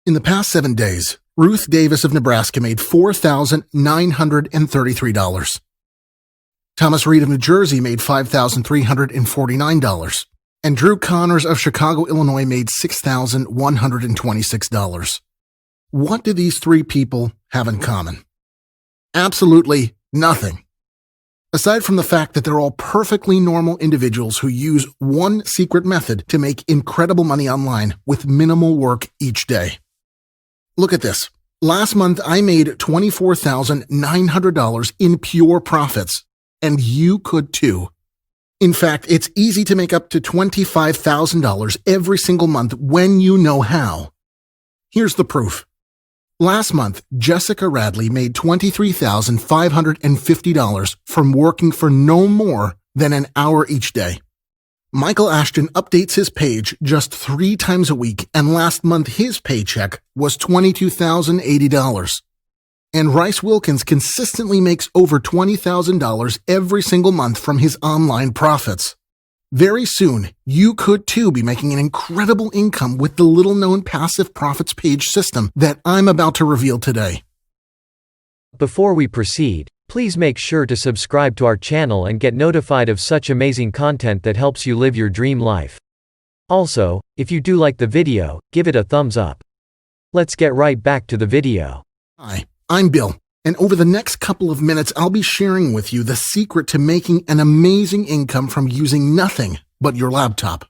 In the past 7 days, Ruth Davis of Nebraska made $4,933. Thomas Reed of New Jersey made $5,349. And Drew Connors of Chicago, Illinois made $6,126. What do these three people have in common? Absolutely nothing. Aside from the fact that they're all perfectly normal individuals who use one secret method to make incredible money online with minimal work each day. Look at this. Last month, I made $24,900 in pure profits, and you could too. In fact, it's easy to make up to $25,000 every single month when you know how. Here's the proof. Last month, Jessica Radley made $23,550 from working for no more than an hour each day. Michael Ashton updates his page just 3 times a week, and last month his paycheck was $22,080. And Rice Wilkins consistently makes over $20,000 every single month from his online profits. Very soon, you could too be making an incredible income with the little-known passive profits page system that I'm about to reveal today. Before we proceed, please make sure to subscribe to our channel and get notified of such amazing content that helps you live your dream life. Also, if you do like the video, give it a thumbs up. Let's get right back to the video. Hi, I'm Bill, and over the next couple of minutes, I'll be sharing with you the secret to making an amazing income from using nothing but your laptop.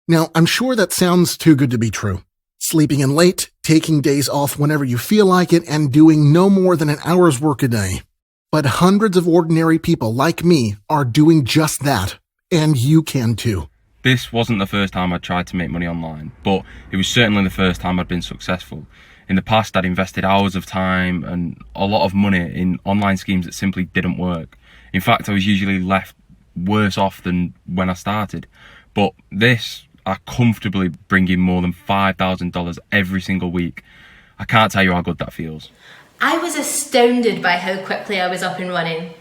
Now, I'm sure that sounds too good to be true. Sleeping in late, taking days off whenever you feel like it, and doing no more than an hour's work a day. But hundreds of ordinary people like me are doing just that, and you can too. This wasn't the first time I'd tried to make money online, but it was certainly the first time I'd been successful. In the past, I'd invested hours of time and a lot of money in online schemes that simply didn't work. In fact, I was usually left worse off than when I started. But this, I comfortably bring in more than $5,000 every single week. I can't tell you how good that feels. I was astounded by how quickly I was up and running.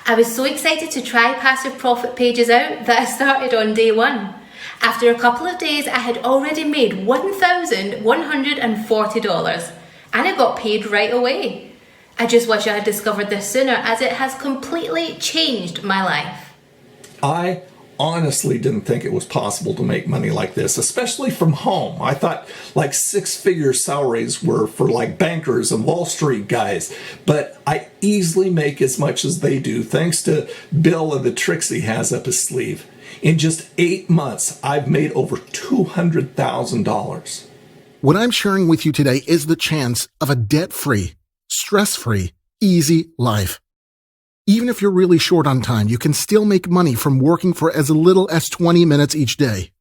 I was so excited to try passive profit pages out that I started on day 1. After a couple of days, I had already made $1,140, and I got paid right away. I just wish I had discovered this sooner, as it has completely changed my life. I honestly didn't think it was possible to make money like this, especially from home. I thought like 6-figure salaries were for like bankers and Wall Street guys, but I easily make as much as they do thanks to Bill and the tricks he has up his sleeve. In just 8 months, I've made over $200,000. What I'm sharing with you today is the chance of a debt-free, stress-free, easy life. Even if you're really short on time, you can still make money from working for as little as 20 minutes each day.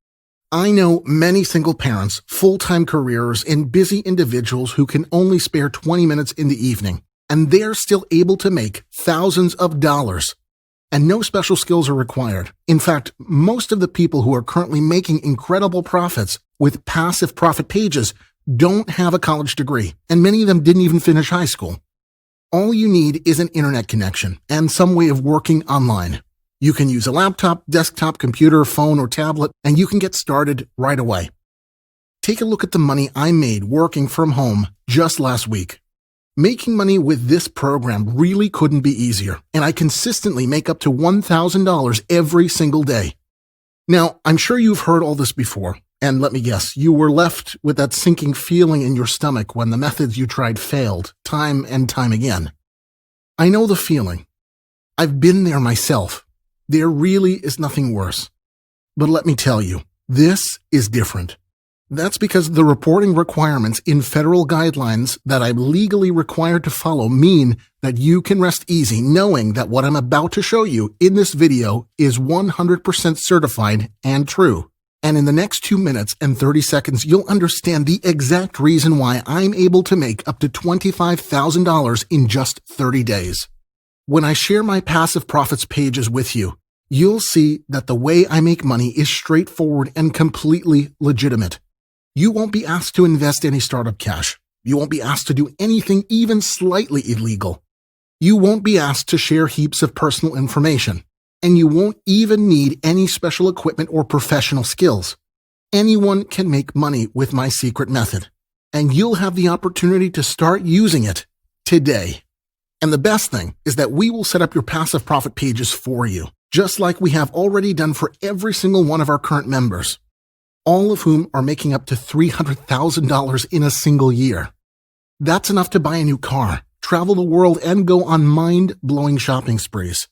I know many single parents, full-time careers, and busy individuals who can only spare 20 minutes in the evening, and they're still able to make thousands of dollars. And no special skills are required. In fact, most of the people who are currently making incredible profits with passive profit pages don't have a college degree, and many of them didn't even finish high school. All you need is an internet connection and some way of working online. You can use a laptop, desktop, computer, phone, or tablet, and you can get started right away. Take a look at the money I made working from home just last week. Making money with this program really couldn't be easier, and I consistently make up to $1,000 every single day. Now, I'm sure you've heard all this before, and let me guess, you were left with that sinking feeling in your stomach when the methods you tried failed, time and time again. I know the feeling. I've been there myself. There really is nothing worse. But let me tell you, this is different. That's because the reporting requirements in federal guidelines that I'm legally required to follow mean that you can rest easy knowing that what I'm about to show you in this video is 100% certified and true. And in the next 2 minutes and 30 seconds, you'll understand the exact reason why I'm able to make up to $25,000 in just 30 days. When I share my passive profits pages with you, you'll see that the way I make money is straightforward and completely legitimate. You won't be asked to invest any startup cash. You won't be asked to do anything even slightly illegal. You won't be asked to share heaps of personal information. And you won't even need any special equipment or professional skills. Anyone can make money with my secret method. and you'll have the opportunity to start using it today. And the best thing is that we will set up your passive profit pages for you, just like we have already done for every single one of our current members, all of whom are making up to $300,000 in a single year. That's enough to buy a new car, travel the world, and go on mind-blowing shopping sprees.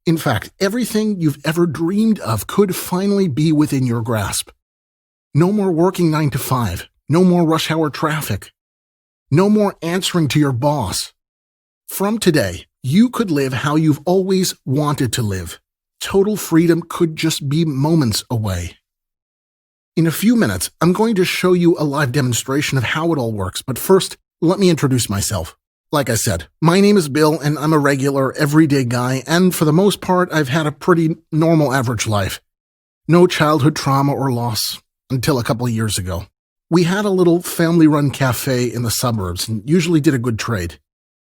In fact, everything you've ever dreamed of could finally be within your grasp. No more working 9 to 5. No more rush hour traffic. No more answering to your boss. From today, you could live how you've always wanted to live. Total freedom could just be moments away. In a few minutes, I'm going to show you a live demonstration of how it all works, but first, let me introduce myself. Like I said, my name is Bill, and I'm a regular, everyday guy, and for the most part, I've had a pretty normal average life. No childhood trauma or loss, until a couple of years ago. We had a little family-run cafe in the suburbs and usually did a good trade.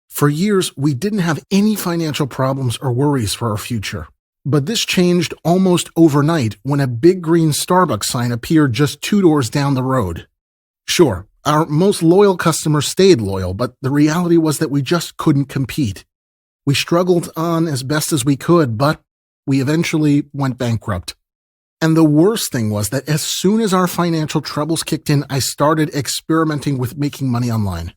For years, we didn't have any financial problems or worries for our future. But this changed almost overnight when a big green Starbucks sign appeared just 2 doors down the road. Sure, our most loyal customers stayed loyal, but the reality was that we just couldn't compete. We struggled on as best as we could, but we eventually went bankrupt. And the worst thing was that as soon as our financial troubles kicked in, I started experimenting with making money online.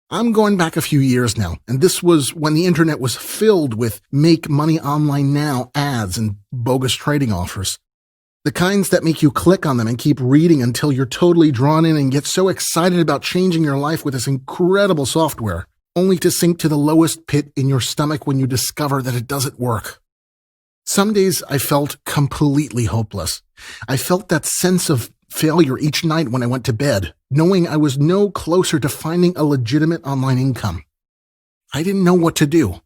I'm going back a few years now, and this was when the internet was filled with make money online now ads and bogus trading offers. The kinds that make you click on them and keep reading until you're totally drawn in and get so excited about changing your life with this incredible software, only to sink to the lowest pit in your stomach when you discover that it doesn't work. Some days I felt completely hopeless. I felt that sense of failure each night when I went to bed, knowing I was no closer to finding a legitimate online income. I didn't know what to do.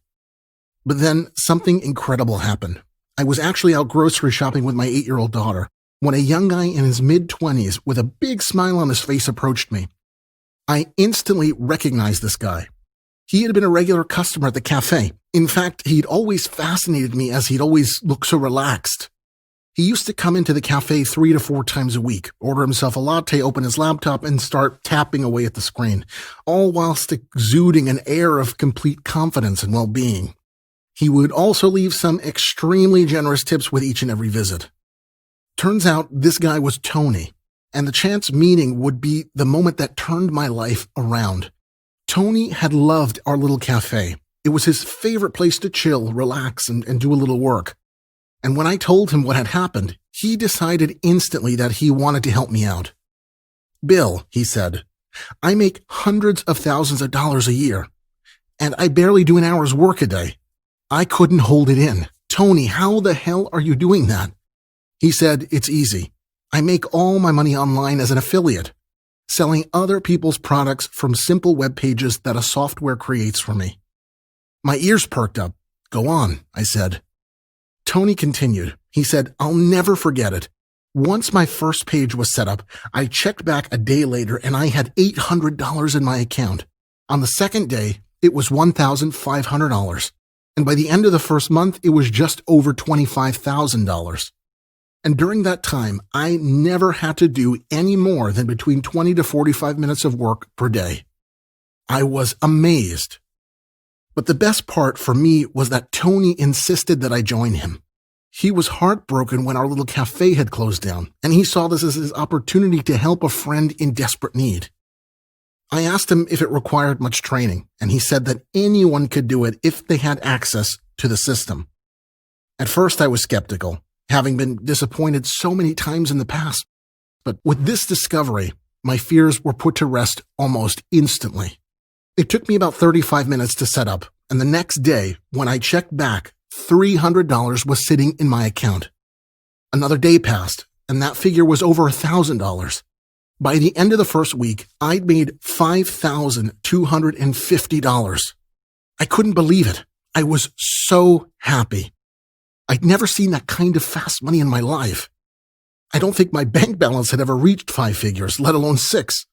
But then something incredible happened. I was actually out grocery shopping with my 8-year-old daughter when a young guy in his mid-20s with a big smile on his face approached me. I instantly recognized this guy. He had been a regular customer at the cafe. In fact, he'd always fascinated me as he'd always looked so relaxed. He used to come into the cafe 3 to 4 times a week, order himself a latte, open his laptop, and start tapping away at the screen, all whilst exuding an air of complete confidence and well-being. He would also leave some extremely generous tips with each and every visit. Turns out this guy was Tony, and the chance meeting would be the moment that turned my life around. Tony had loved our little cafe. It was his favorite place to chill, relax, and do a little work. And when I told him what had happened, he decided instantly that he wanted to help me out. "Bill," he said, "I make hundreds of thousands of dollars a year, and I barely do an hour's work a day." I couldn't hold it in. "Tony, how the hell are you doing that?" He said, "It's easy. I make all my money online as an affiliate, selling other people's products from simple web pages that a software creates for me." My ears perked up. "Go on," I said. Tony continued. He said, "I'll never forget it. Once my first page was set up, I checked back a day later and I had $800 in my account. On the second day, it was $1,500. And by the end of the first month, it was just over $25,000. And during that time, I never had to do any more than between 20 to 45 minutes of work per day." I was amazed. But the best part for me was that Tony insisted that I join him. He was heartbroken when our little cafe had closed down, and he saw this as his opportunity to help a friend in desperate need. I asked him if it required much training, and he said that anyone could do it if they had access to the system. At first, I was skeptical, having been disappointed so many times in the past. But with this discovery, my fears were put to rest almost instantly. It took me about 35 minutes to set up, and the next day, when I checked back, $300 was sitting in my account. Another day passed, and that figure was over $1,000. By the end of the first week, I'd made $5,250. I couldn't believe it. I was so happy. I'd never seen that kind of fast money in my life. I don't think my bank balance had ever reached 5 figures, let alone 6.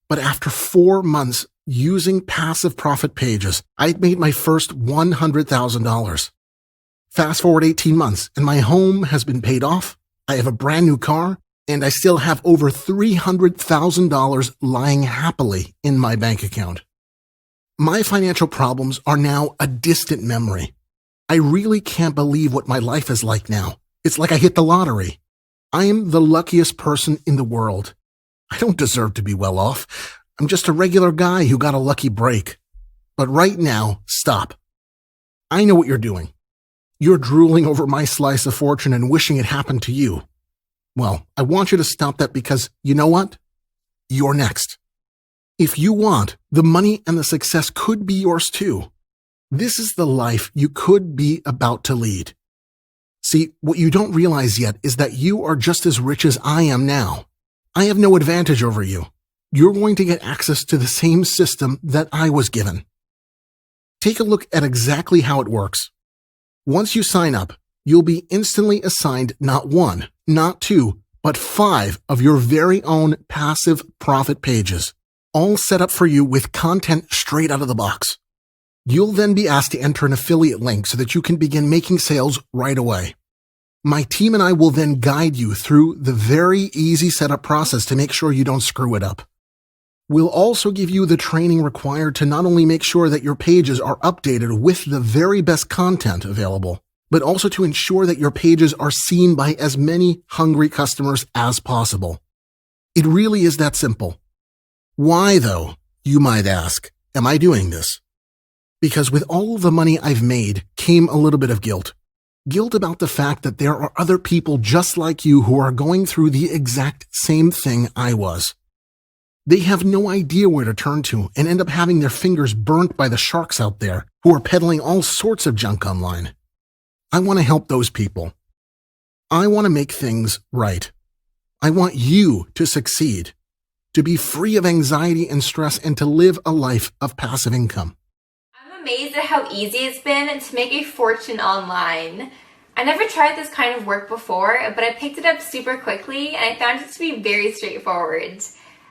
But after 4 months using passive profit pages, I'd made my first $100,000. Fast forward 18 months, and my home has been paid off. I have a brand new car, And I still have over $300,000 lying happily in my bank account. My financial problems are now a distant memory. I really can't believe what my life is like now. It's like I hit the lottery. I am the luckiest person in the world. I don't deserve to be well off. I'm just a regular guy who got a lucky break. But right now, stop. I know what you're doing. You're drooling over my slice of fortune and wishing it happened to you. Well, I want you to stop that because you know what? You're next. If you want, the money and the success could be yours too. This is the life you could be about to lead. See, what you don't realize yet is that you are just as rich as I am now. I have no advantage over you. You're going to get access to the same system that I was given. Take a look at exactly how it works. Once you sign up, you'll be instantly assigned not 1, not 2, but 5 of your very own passive profit pages, all set up for you with content straight out of the box. You'll then be asked to enter an affiliate link so that you can begin making sales right away. My team and I will then guide you through the very easy setup process to make sure you don't screw it up. We'll also give you the training required to not only make sure that your pages are updated with the very best content available, but also to ensure that your pages are seen by as many hungry customers as possible. It really is that simple. Why, though, you might ask, am I doing this? Because with all the money I've made came a little bit of guilt. Guilt about the fact that there are other people just like you who are going through the exact same thing I was. They have no idea where to turn to and end up having their fingers burnt by the sharks out there who are peddling all sorts of junk online. I want to help those people. I want to make things right. I want you to succeed, to be free of anxiety and stress, and to live a life of passive income. I'm amazed at how easy it's been to make a fortune online. I never tried this kind of work before, but I picked it up super quickly and I found it to be very straightforward.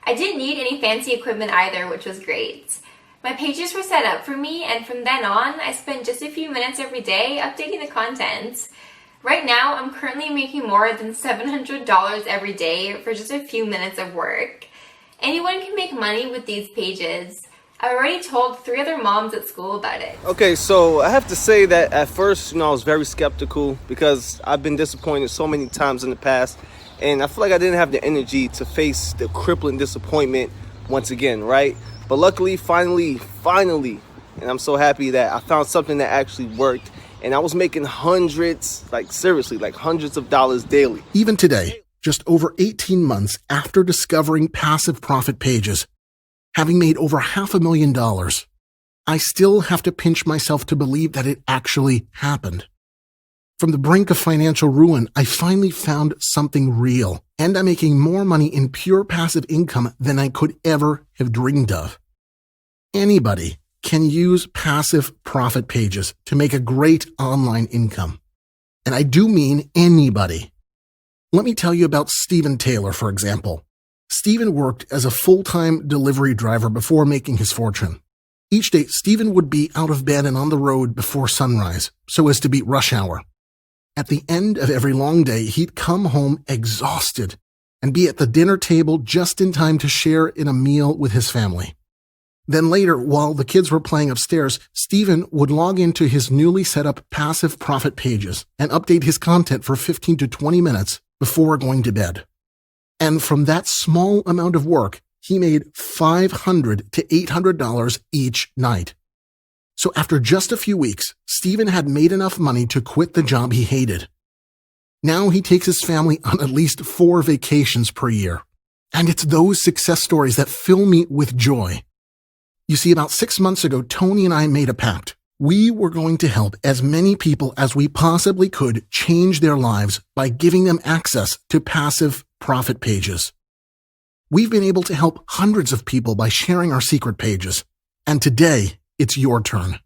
I didn't need any fancy equipment either, which was great. My pages were set up for me, and from then on, I spent just a few minutes every day updating the content. Right now, I'm currently making more than $700 every day for just a few minutes of work. Anyone can make money with these pages. I already told 3 other moms at school about it. Okay, so I have to say that at first, I was very skeptical because I've been disappointed so many times in the past, and I feel like I didn't have the energy to face the crippling disappointment once again, right? But luckily, finally, and I'm so happy that I found something that actually worked, and I was making hundreds, seriously, hundreds of dollars daily. Even today, just over 18 months after discovering passive profit pages, having made over $500,000, I still have to pinch myself to believe that it actually happened. From the brink of financial ruin, I finally found something real, and I'm making more money in pure passive income than I could ever have dreamed of. Anybody can use passive profit pages to make a great online income. And I do mean anybody. Let me tell you about Stephen Taylor, for example. Stephen worked as a full-time delivery driver before making his fortune. Each day, Stephen would be out of bed and on the road before sunrise, so as to beat rush hour. At the end of every long day, he'd come home exhausted and be at the dinner table just in time to share in a meal with his family. Then later, while the kids were playing upstairs, Stephen would log into his newly set up passive profit pages and update his content for 15 to 20 minutes before going to bed. And from that small amount of work, he made $500 to $800 each night. So after just a few weeks, Stephen had made enough money to quit the job he hated. Now he takes his family on at least 4 vacations per year. And it's those success stories that fill me with joy. You see, about 6 months ago, Tony and I made a pact. We were going to help as many people as we possibly could change their lives by giving them access to passive profit pages. We've been able to help hundreds of people by sharing our secret pages. And today, it's your turn.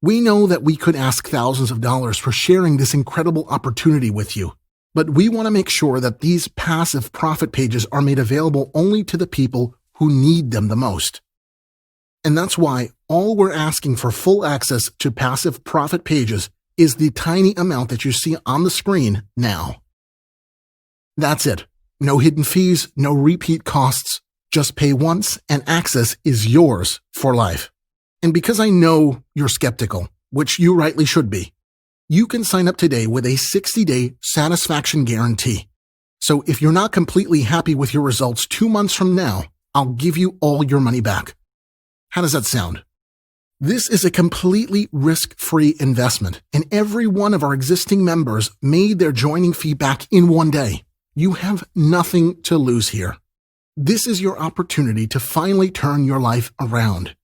We know that we could ask thousands of dollars for sharing this incredible opportunity with you, but we want to make sure that these passive profit pages are made available only to the people who need them the most. And that's why all we're asking for full access to passive profit pages is the tiny amount that you see on the screen now. That's it. No hidden fees, no repeat costs. Just pay once and access is yours for life. And because I know you're skeptical, which you rightly should be, you can sign up today with a 60-day satisfaction guarantee. So if you're not completely happy with your results 2 months from now, I'll give you all your money back. How does that sound? This is a completely risk-free investment, and every one of our existing members made their joining fee back in 1 day. You have nothing to lose here. This is your opportunity to finally turn your life around.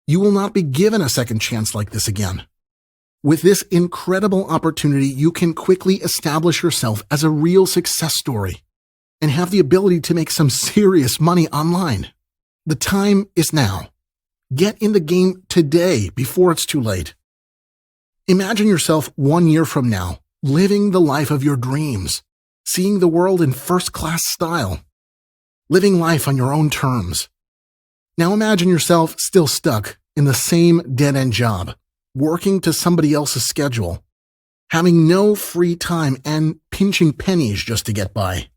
You will not be given a second chance like this again. With this incredible opportunity, you can quickly establish yourself as a real success story and have the ability to make some serious money online. The time is now. Get in the game today before it's too late. Imagine yourself 1 year from now, living the life of your dreams, seeing the world in first-class style, living life on your own terms. Now imagine yourself still stuck in the same dead-end job, working to somebody else's schedule, having no free time and pinching pennies just to get by.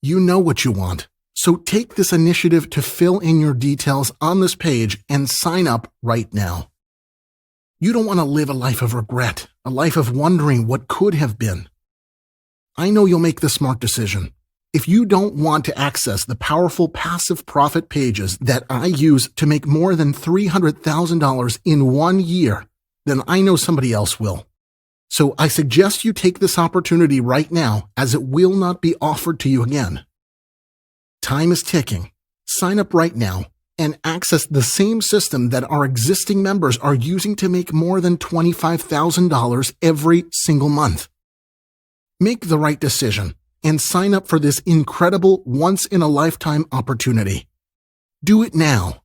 You know what you want, so take this initiative to fill in your details on this page and sign up right now. You don't want to live a life of regret, a life of wondering what could have been. I know you'll make the smart decision. If you don't want to access the powerful passive profit pages that I use to make more than $300,000 in 1 year, then I know somebody else will. So I suggest you take this opportunity right now, as it will not be offered to you again. Time is ticking. Sign up right now and access the same system that our existing members are using to make more than $25,000 every single month. Make the right decision and sign up for this incredible once-in-a-lifetime opportunity. Do it now.